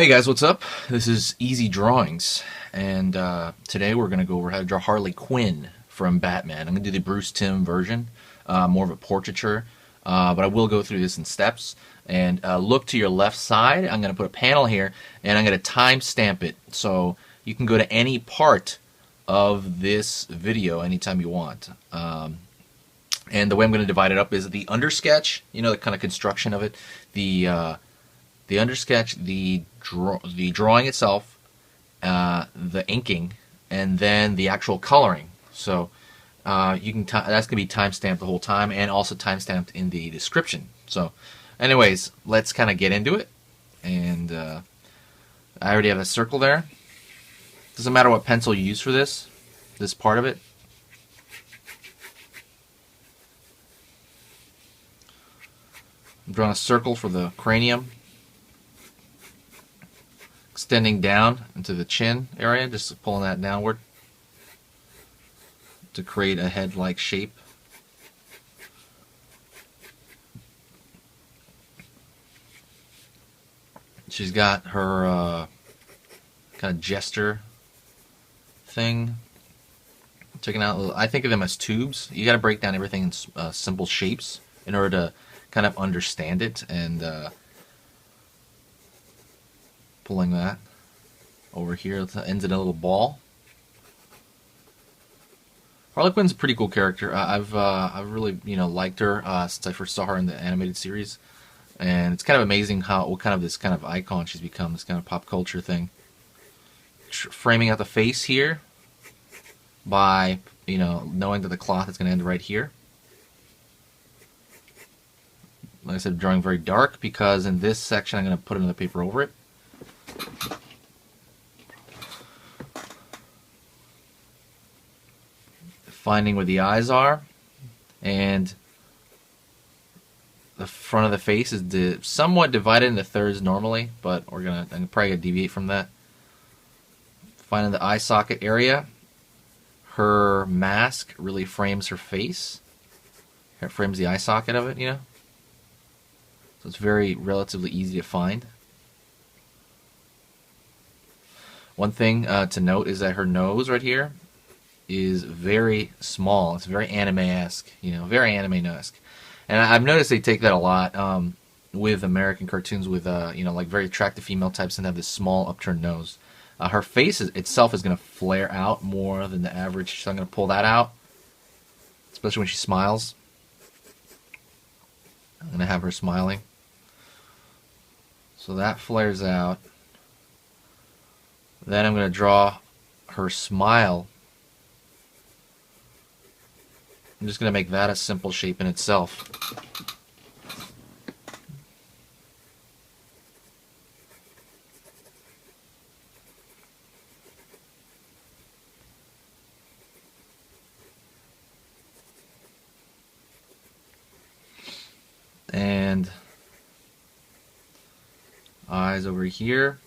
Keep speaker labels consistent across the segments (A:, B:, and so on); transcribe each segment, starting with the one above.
A: Hey guys, what's up? This is Easy Drawings, and today we're going to go over how to draw Harley Quinn from Batman. I'm going to do the Bruce Timm version, more of a portraiture, but I will go through this in steps. And look to your left side. I'm going to put a panel here, and I'm going to timestamp it, so you can go to any part of this video anytime you want. And the way I'm going to divide it up is the undersketch, you know, the kind of construction of it, the undersketch, the drawing itself, the inking, and then the actual coloring. So you can that's gonna be timestamped the whole time, and also timestamped in the description. So, anyways, let's kind of get into it. And I already have a circle there. Doesn't matter what pencil you use for this part of it. I'm drawing a circle for the cranium, extending down into the chin area, just pulling that downward to create a head-like shape. She's got her kind of jester thing taken out. I think of them as tubes. You got to break down everything in simple shapes in order to kind of understand it, and pulling that over here, it ends in a little ball. Harley Quinn's a pretty cool character. I've really liked her since I first saw her in the animated series, and it's kind of amazing what kind of this kind of icon she's become, this kind of pop culture thing. Framing out the face here by knowing that the cloth is going to end right here. Like I said, drawing very dark because in this section I'm going to put another paper over it. Finding where the eyes are, and the front of the face is somewhat divided into thirds normally, but I'm probably gonna deviate from that. Finding the eye socket area. Her mask really frames her face. It frames the eye socket of it, So it's very relatively easy to find. One thing to note is that her nose right here is very small. It's very anime-esque, very anime-esque. And I've noticed they take that a lot with American cartoons with, like very attractive female types and have this small upturned nose. Her face itself is going to flare out more than the average, so I'm going to pull that out, especially when she smiles. I'm going to have her smiling. So that flares out. Then I'm going to draw her smile. I'm just going to make that a simple shape in itself. And eyes over here.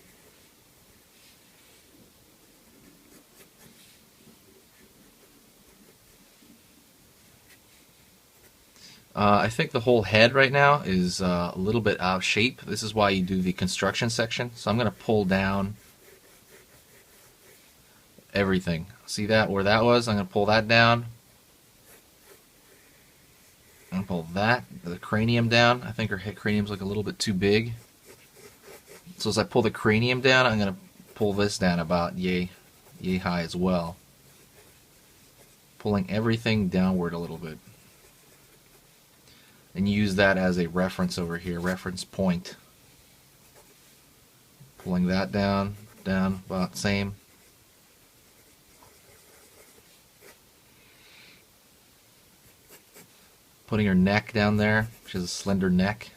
A: I think the whole head right now is a little bit out of shape. This is why you do the construction section. So I'm going to pull down everything. See that where that was? I'm going to pull that down. I'm going to pull the cranium down. I think her head cranium's like a little bit too big. So as I pull the cranium down, I'm going to pull this down about yay high as well. Pulling everything downward a little bit. And use that as a reference over here, reference point. Pulling that down, about same. Putting her neck down there. She has a slender neck.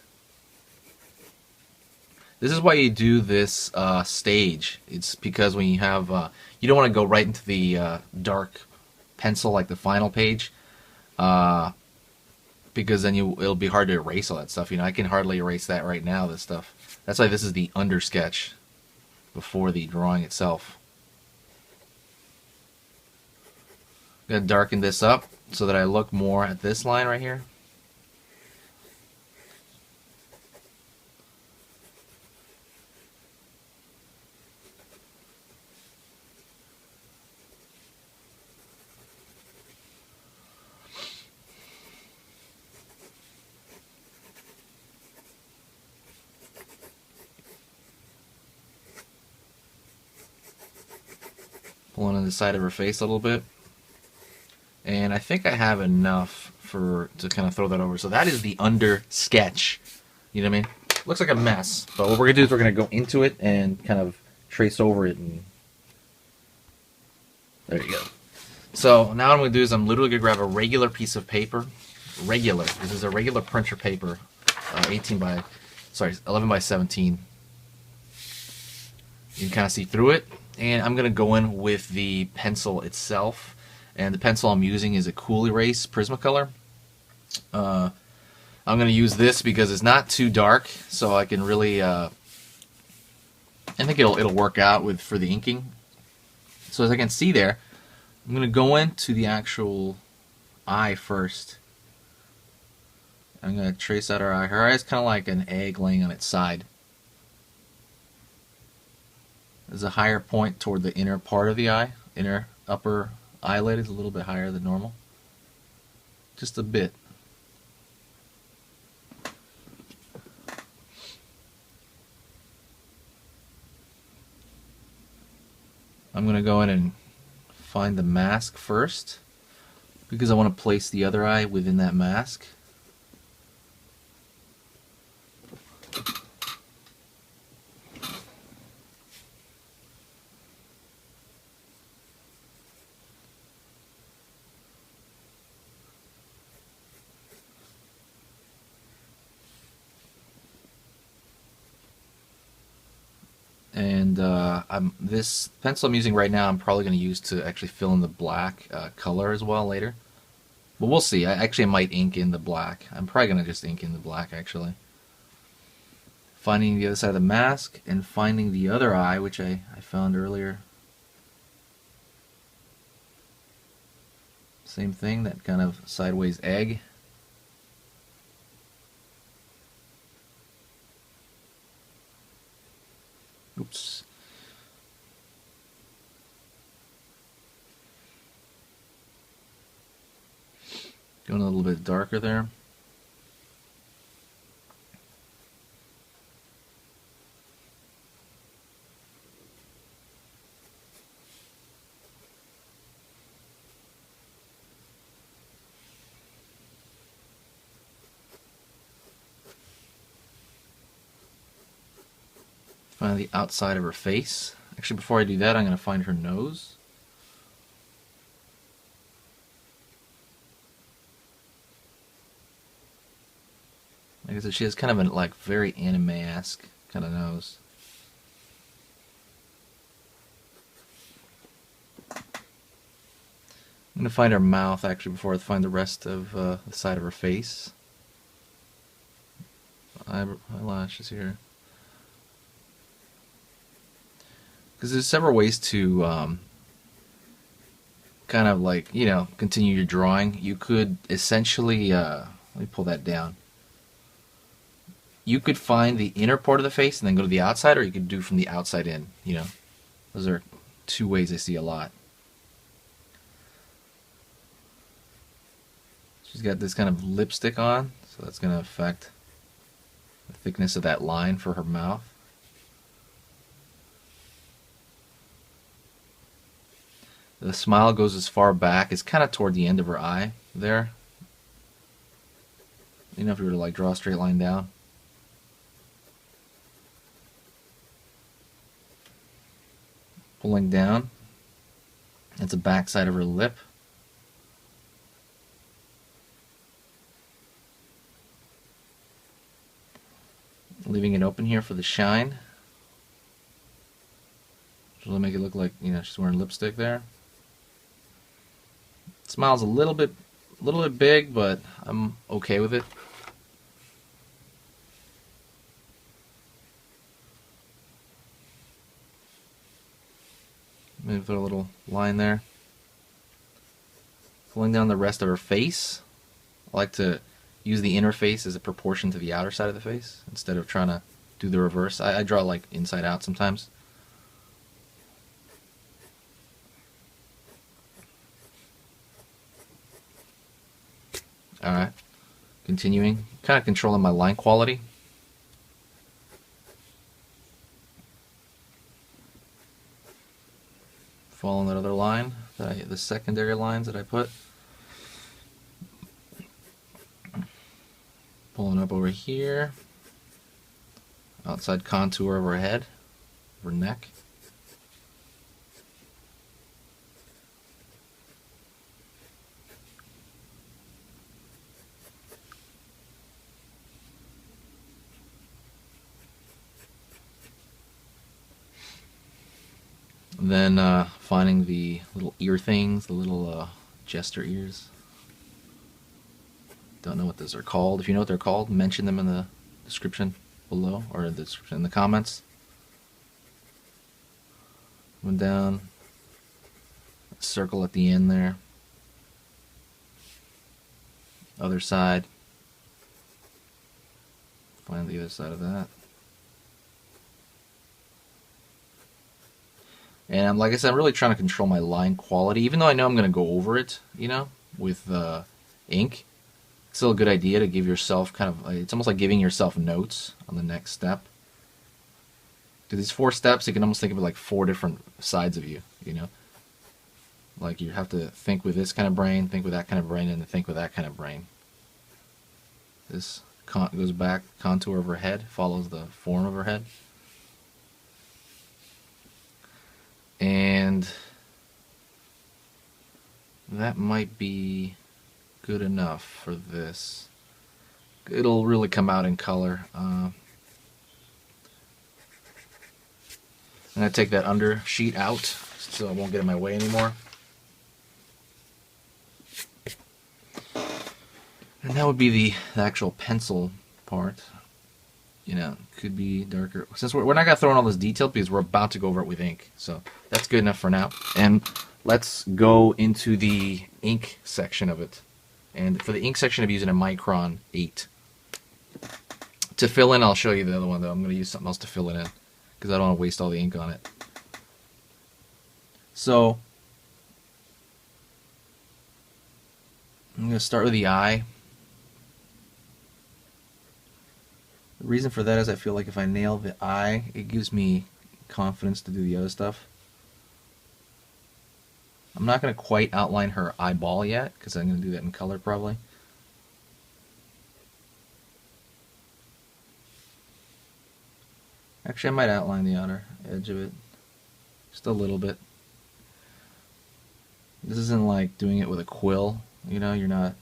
A: This is why you do this stage. It's because when you have, you don't want to go right into the dark pencil like the final page. Because then it'll be hard to erase all that stuff. I can hardly erase that right now, this stuff. That's why this is the undersketch before the drawing itself. I'm going to darken this up so that I look more at this line right here. Pulling on the side of her face a little bit. And I think I have enough to kind of throw that over. So that is the under sketch. You know what I mean? Looks like a mess. But what we're going to do is we're going to go into it and kind of trace over it. And there you go. So now what I'm going to do is I'm literally going to grab a regular piece of paper. Regular. This is a regular printer paper. 11 by 17. You can kind of see through it. And I'm going to go in with the pencil itself. And the pencil I'm using is a Cool Erase Prismacolor. I'm going to use this because it's not too dark, so I can really, I think it'll work out for the inking. So as I can see there, I'm going to go into the actual eye first. I'm going to trace out her eye. Her eye is kind of like an egg laying on its side. There's a higher point toward the inner part of the eye. Upper eyelid is a little bit higher than normal. Just a bit. I'm going to go in and find the mask first because I want to place the other eye within that mask. And this pencil I'm using right now I'm probably going to use to actually fill in the black color as well later. But we'll see. I might ink in the black. I'm probably going to just ink in the black actually. Finding the other side of the mask and finding the other eye, which I found earlier. Same thing, that kind of sideways egg. Oops. Going a little bit darker there. Find the outside of her face. Actually, before I do that, I'm going to find her nose. Like I said, she has kind of a like very anime-esque kind of nose. I'm going to find her mouth actually before I find the rest of the side of her face. Eyelashes here. Because there's several ways to kind of like, you know, continue your drawing. You could essentially, let me pull that down. You could find the inner part of the face and then go to the outside, or you could do from the outside in, you know. Those are two ways I see a lot. She's got this kind of lipstick on, so that's going to affect the thickness of that line for her mouth. The smile goes as far back. It's kind of toward the end of her eye there. You know, if you were to like draw a straight line down. Pulling down. That's the back side of her lip. Leaving it open here for the shine. So it'll make it look like, you know, she's wearing lipstick there. Smile's a little bit big, but I'm okay with it. Maybe put a little line there. Pulling down the rest of her face. I like to use the inner face as a proportion to the outer side of the face instead of trying to do the reverse. I draw like inside out sometimes. Alright, continuing, kind of controlling my line quality. following that other line, the secondary lines that I put. Pulling up over here. Outside contour of her head, her neck. Then finding the little ear things, the little jester ears. Don't know what those are called. If you know what they're called, mention them in the description below, or in the comments. Went down, circle at the end there. Other side. Find the other side of that. And like I said, I'm really trying to control my line quality, even though I know I'm going to go over it, you know, with ink. It's still a good idea to give yourself kind of, it's almost like giving yourself notes on the next step. To these 4 steps, you can almost think of it like 4 different sides of you, you know. Like you have to think with this kind of brain, think with that kind of brain, and then think with that kind of brain. This goes back, contour of her head, follows the form of her head. And that might be good enough for this. It'll really come out in color. I'm going to take that under sheet out so it won't get in my way anymore. And that would be the actual pencil part. You know, could be darker. Since we're not going to throw in all this detail because we're about to go over it with ink. So that's good enough for now. And let's go into the ink section of it. And for the ink section, I'm using a Micron 8. To fill in, I'll show you the other one, though. I'm going to use something else to fill it in because I don't want to waste all the ink on it. So I'm going to start with the eye. The reason for that is I feel like if I nail the eye, it gives me confidence to do the other stuff. I'm not going to quite outline her eyeball yet, because I'm going to do that in color probably. Actually, I might outline the outer edge of it. Just a little bit. This isn't like doing it with a quill, you know, you're not...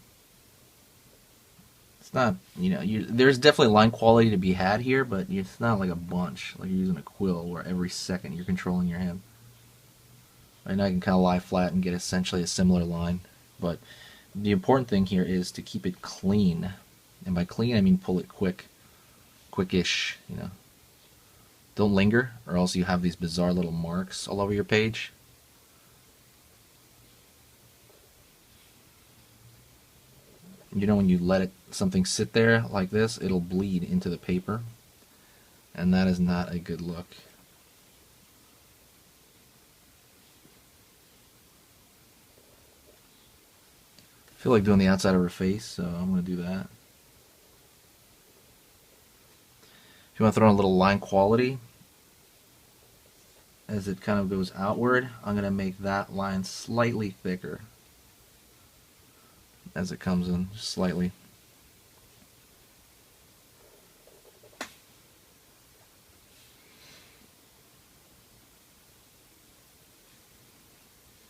A: It's not, you know, there's definitely line quality to be had here, but it's not like a bunch, like you're using a quill where every second you're controlling your hand. Right now I can kind of lie flat and get essentially a similar line, but the important thing here is to keep it clean. And by clean, I mean pull it quickish, you know. Don't linger, or else you have these bizarre little marks all over your page. You know, when you let something sit there like this, it'll bleed into the paper, and that is not a good look. I feel like doing the outside of her face, so I'm going to do that. If you want to throw in a little line quality, as it kind of goes outward, I'm going to make that line slightly thicker as it comes in, just slightly.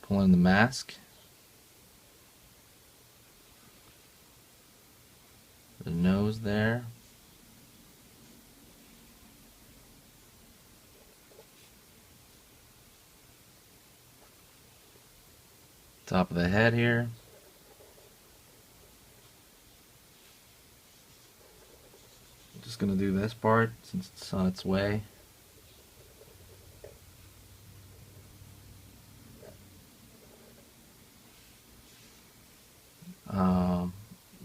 A: Pull in the mask. The nose there. Top of the head here. I'm just going to do this part since it's on its way.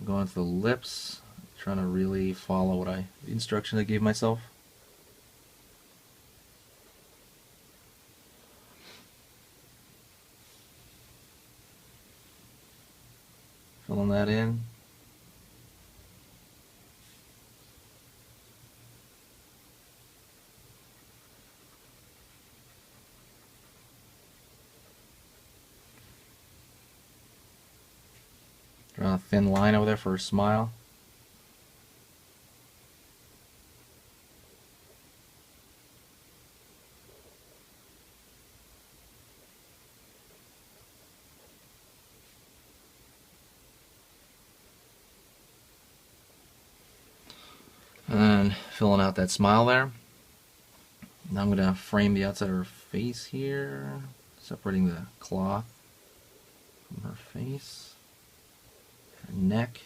A: Going to the lips, trying to really follow the instruction I gave myself. Filling that in. Draw a thin line over there for a smile. And filling out that smile there. Now I'm going to frame the outside of her face here, separating the cloth from her face, her neck.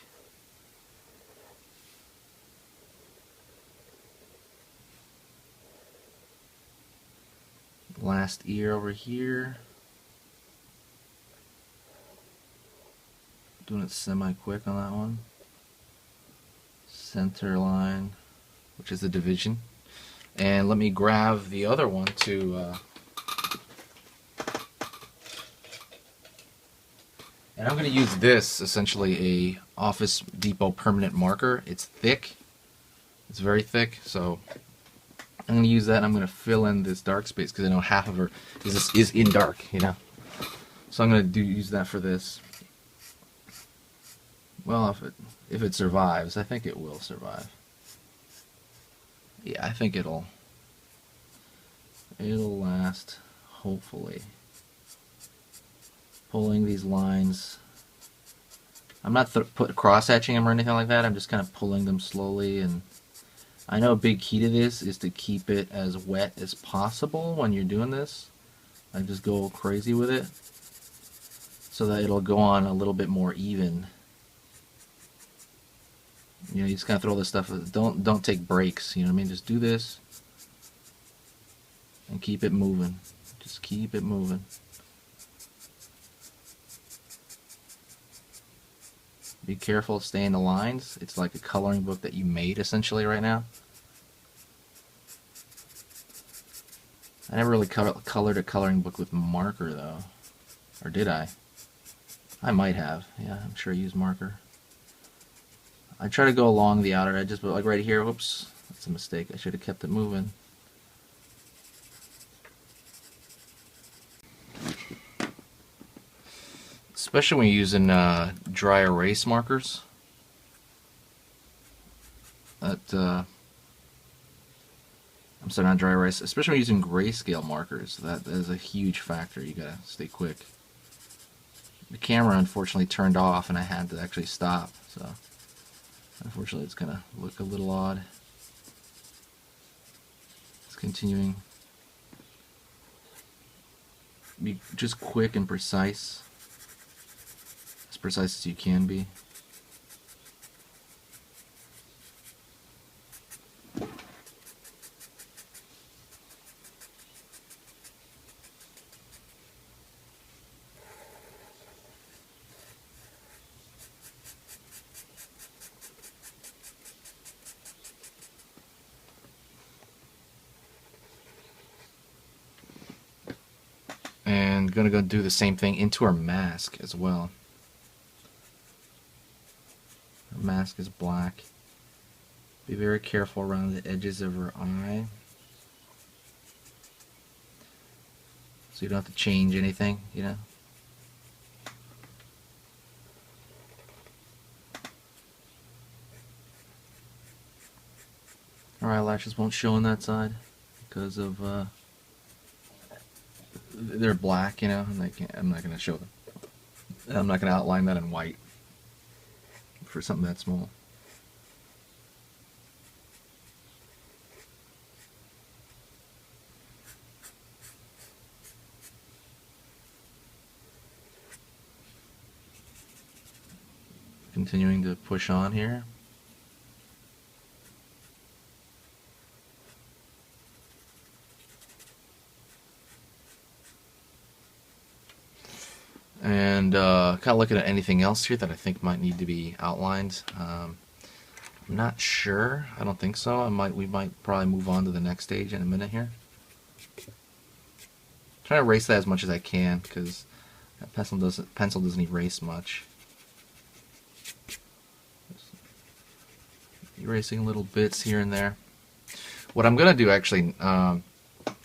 A: Last ear over here. Doing it semi-quick on that one. Center line, which is the division. And let me grab the other one to and I'm going to use this, essentially a Office Depot permanent marker. It's thick, it's very thick, so I'm going to use that and I'm going to fill in this dark space because I know half of her is in dark, you know. So I'm going to use that for this. Well, if it survives, I think it will survive. Yeah, I think it'll last, hopefully. Pulling these lines. I'm not cross-hatching them or anything like that. I'm just kind of pulling them slowly. And I know a big key to this is to keep it as wet as possible when you're doing this. I just go crazy with it so that it'll go on a little bit more even. You know, you just kind of throw this stuff. Don't take breaks. You know what I mean? Just do this and keep it moving. Just keep it moving. Be careful, stay in the lines. It's like a coloring book that you made essentially right now. I never really colored a coloring book with marker though, or did I? I might have. Yeah, I'm sure I used marker. I try to go along the outer edges, but like right here, whoops, that's a mistake. I should have kept it moving. Especially when you're using dry erase markers. I'm sorry, not dry erase. Especially when you're using grayscale markers, that is a huge factor. You gotta stay quick. The camera unfortunately turned off, and I had to actually stop. So. Unfortunately, it's going to look a little odd. It's continuing. Be just quick and precise. As precise as you can be. And gonna go do the same thing into her mask as well. Her mask is black. Be very careful around the edges of her eye. So you don't have to change anything, you know. Her eyelashes won't show on that side because of they're black, you know, and I'm not going to show them. I'm not going to outline that in white for something that small. Continuing to push on here. And kind of looking at anything else here that I think might need to be outlined. I'm not sure. I don't think so. We might probably move on to the next stage in a minute here. Try to erase that as much as I can because that pencil doesn't erase much. Erasing little bits here and there. What I'm gonna do actually, and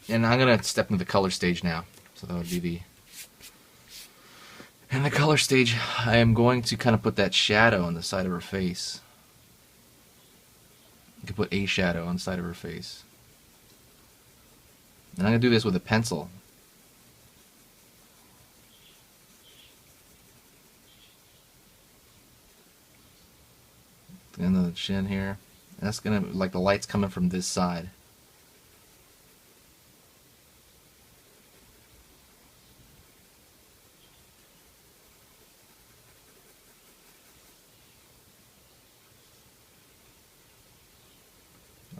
A: I'm gonna step into the color stage now. So that would be the In the color stage, I am going to kind of put that shadow on the side of her face. You can put a shadow on the side of her face. And I'm going to do this with a pencil. The end of the chin here. And that's going to, like the light's coming from this side.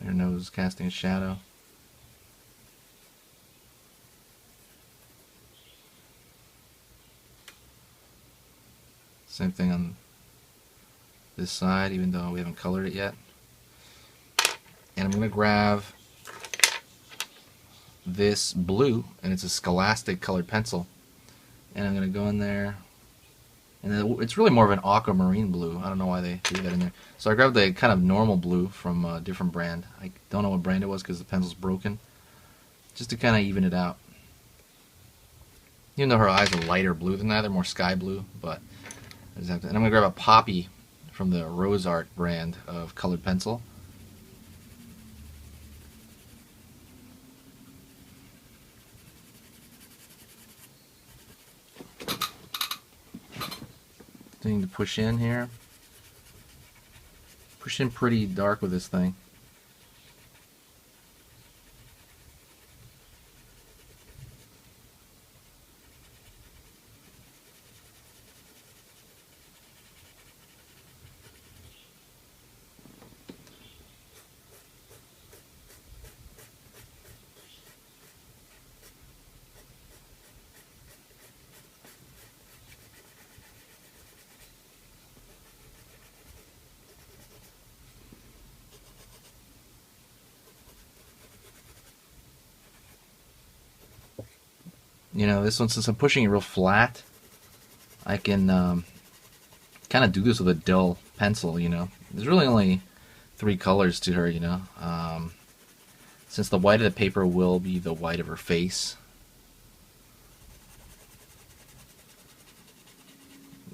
A: Your nose is casting a shadow. Same thing on this side, even though we haven't colored it yet. And I'm going to grab this blue, and it's a Scholastic colored pencil. And I'm going to go in there. And it's really more of an aquamarine blue. I don't know why they threw that in there. So I grabbed the kind of normal blue from a different brand. I don't know what brand it was because the pencil's broken. Just to kind of even it out. Even though her eyes are lighter blue than that, they're more sky blue. But I just have to, and I'm going to grab a Poppy from the Rose Art brand of colored pencil. Thing to push in here. Push in pretty dark with this thing. You know, this one, since I'm pushing it real flat, I can kind of do this with a dull pencil, you know. There's really only 3 colors to her, you know. Since the white of the paper will be the white of her face.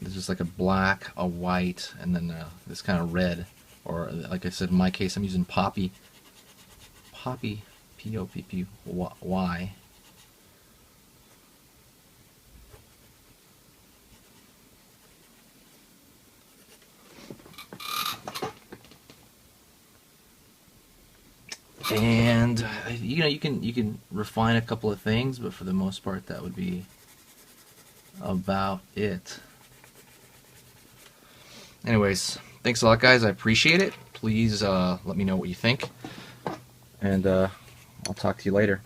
A: There's just like a black, a white, and then this kind of red. Or, like I said, in my case, I'm using Poppy. Poppy, P-O-P-P-Y. And you know, you can refine a couple of things, but for the most part that would be about it. Anyways, thanks a lot guys, I appreciate it. Please let me know what you think, and I'll talk to you later.